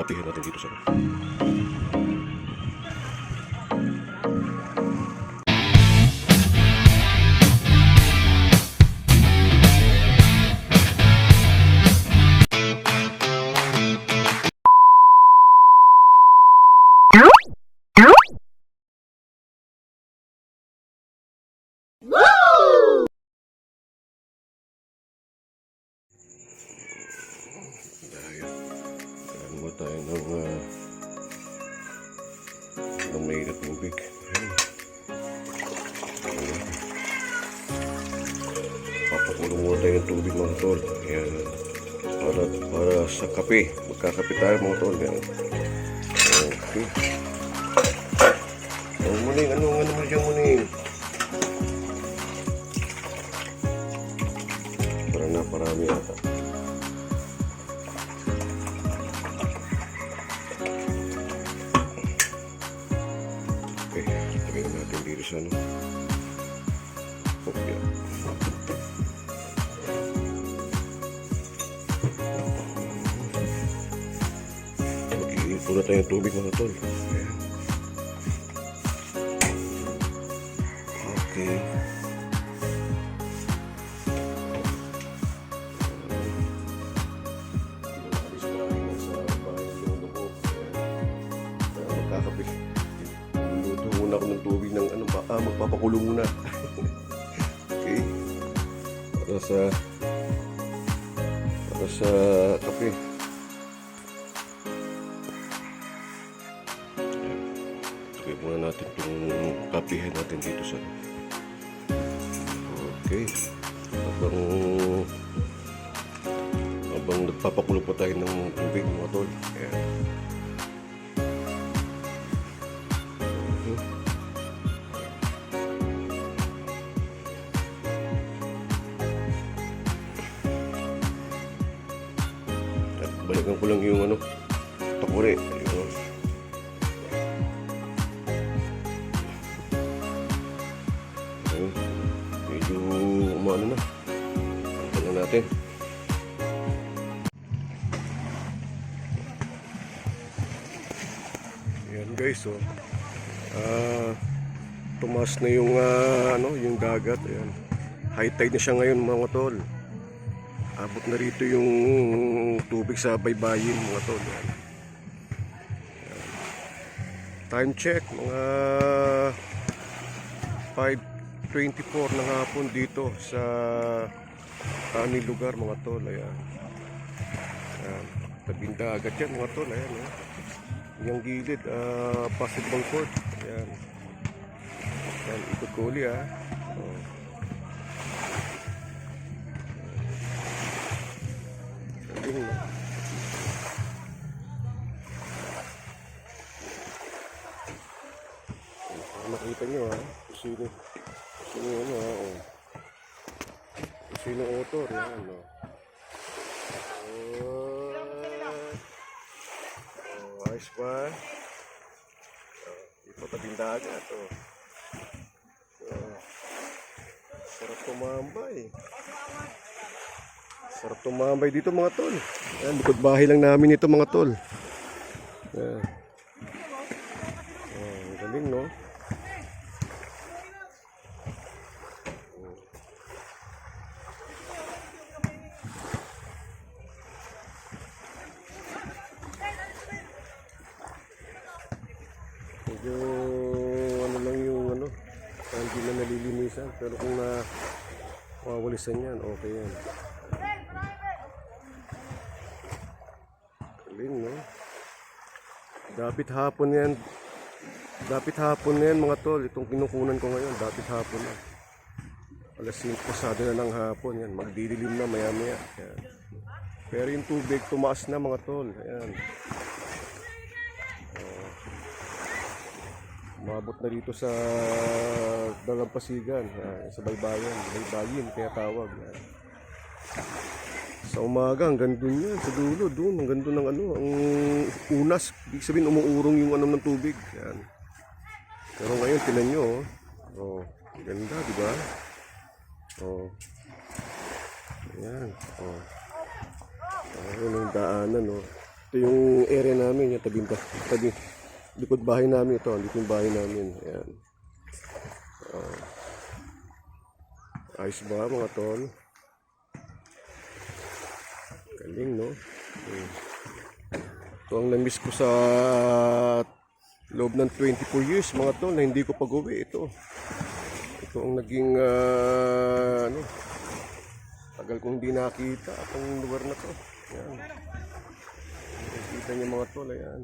kapihan natin dito sa tayo ng mainit tubig. Papakulong muna tayo ng tubig mga tol. Ayan. Para sa kape. Magkakape tayo mga tol. Ayan. Okay. Muning, ano mo dyan muning? Para na parami ata. Sa ano okay. Mag-iinpo na tayo ng tubig mga tol. Okay. Magkakape. Luto muna ako ng tubig ng ano ba? Magpapakulong muna. Okay. Para sa kape. Okay muna natin itong kapihan natin dito sa okay. Habang nagpapakulong pa tayo ng tubig mga tol. Ayan. Balikan ko lang yung ano, takure. Ayun. Ayun. Medyo umano na. Tanggal na natin. Ayan guys, oh. Tumaas na yung yung dagat. Ayan. High tide na siya ngayon mga tol. Abot na rito yung tubig sa baybayin mga tol. Yan. Time check mga 5:24 ng hapon dito sa aming lugar mga tol. Ayan. Ayan. Tabing dagat yan mga tol. Ayan, eh. Yung gilid basketball court. Ayan. Ayan, ikot ko uli oh. Makita nyo kung sino ano oh. Kung sino author yan ayos pa ipatabing dagat sarap tumambay dito mga tol. Yan, likod bahay lang namin ito mga tol. Yan. Galing no. Medyo ano lang yung hindi na nalilinisan, pero kung mawawalisan yan, okay yan. Galing no. Dapit hapon yan mga tol. Itong kinukunan ko ngayon, dapit hapon na. Alas 5 pasado na ng hapon yan. Magdidilim na maya maya. Yan. Pero yung tubig tumaas na mga tol. Ayan. Umabot na dito sa Dalampasigan, sa baybayin kaya tawag. Sa umaga hanggang dun yan, sa dulo dun, hanggang dun ng ang unas, ibig sabihin umuurong yung ng tubig. Yan. Pero ngayon tinan nyo, ganda, di ba? Ayan, ayun ang daanan Ito yung area namin, yung tabi, likod bahay namin ito. Dito yung bahay namin. Ayan. Ayos ba mga tol? Galing, no? Ito ang na-miss ko sa loob ng 24 years mga tol na hindi ko pag-uwi. Ito ang naging ano, tagal kong hindi nakita itong lugar na to. Ayan. Nakikita niyo mga tol, ayan.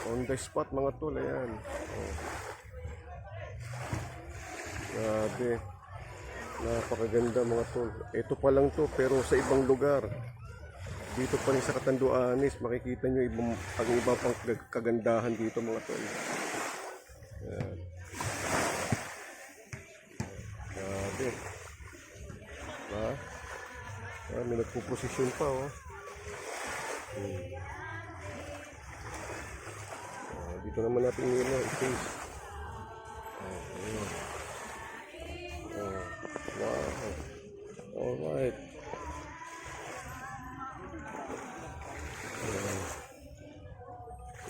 On the spot mga tol, ayan. Grabe. Napakaganda mga tol. Ito pa lang to pero sa ibang lugar. Dito pa rin sa Catanduanes, makikita nyo ang iba pang kagandahan dito mga tol. Ayan. Grabe. Diba? Ayan, may nagpuposisyon pa oh. Dito naman natin yung space. Wow. Alright.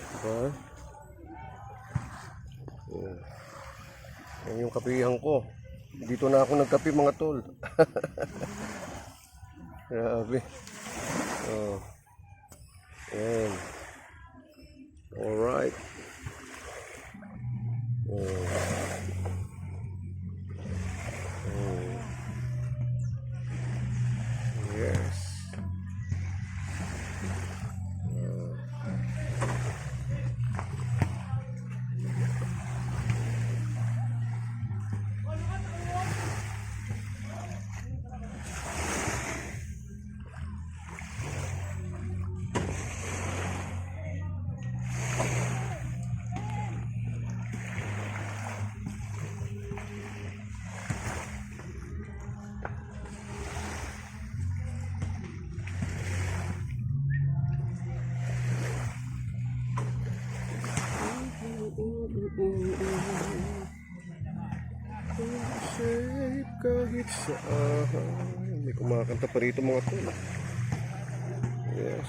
Diba? Yan yung kapihan ko. Dito na ako nagkape mga tol. Grabe. Yan. Alright. Yes. Safe kahit saan. May kumakanta pa rito mga tol. Yes.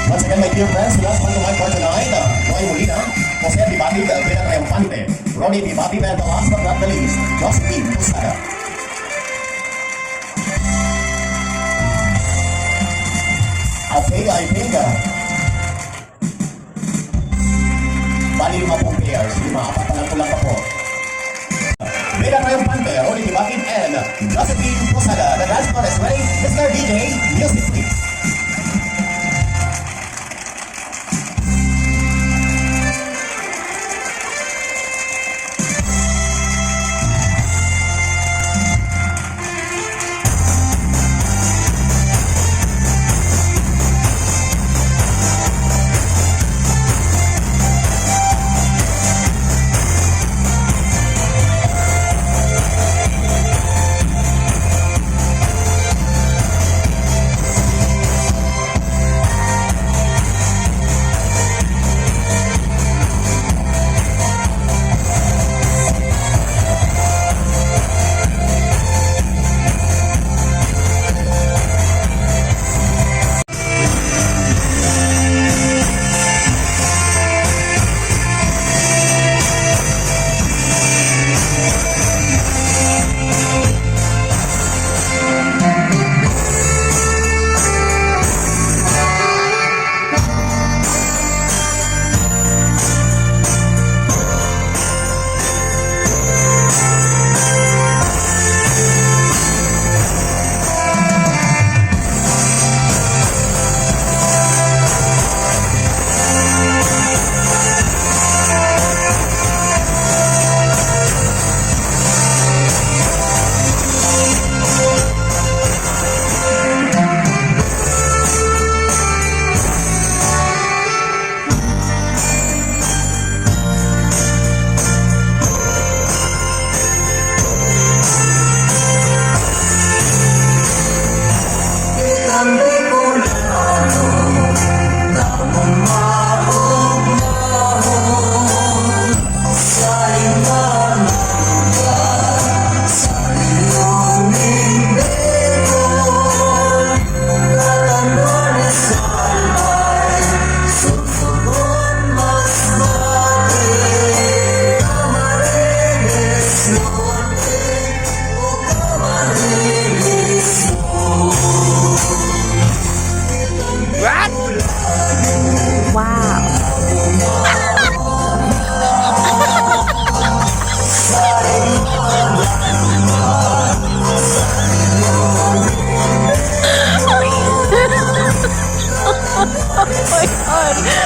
Once again, my dear friends, last one to my for tonight, Roy Molina, Jose Bibati, Vera Triumphante, Ronnie Bibati, and the last but not the least, Josephine Pusada. Okay, I think, bali 50 pairs, 5 pa lang kulang pa po. Vera Triumphante, Ronnie Bibati, and Josephine Pusada. The dance floor is ready, Mr. DJ, music please. my God.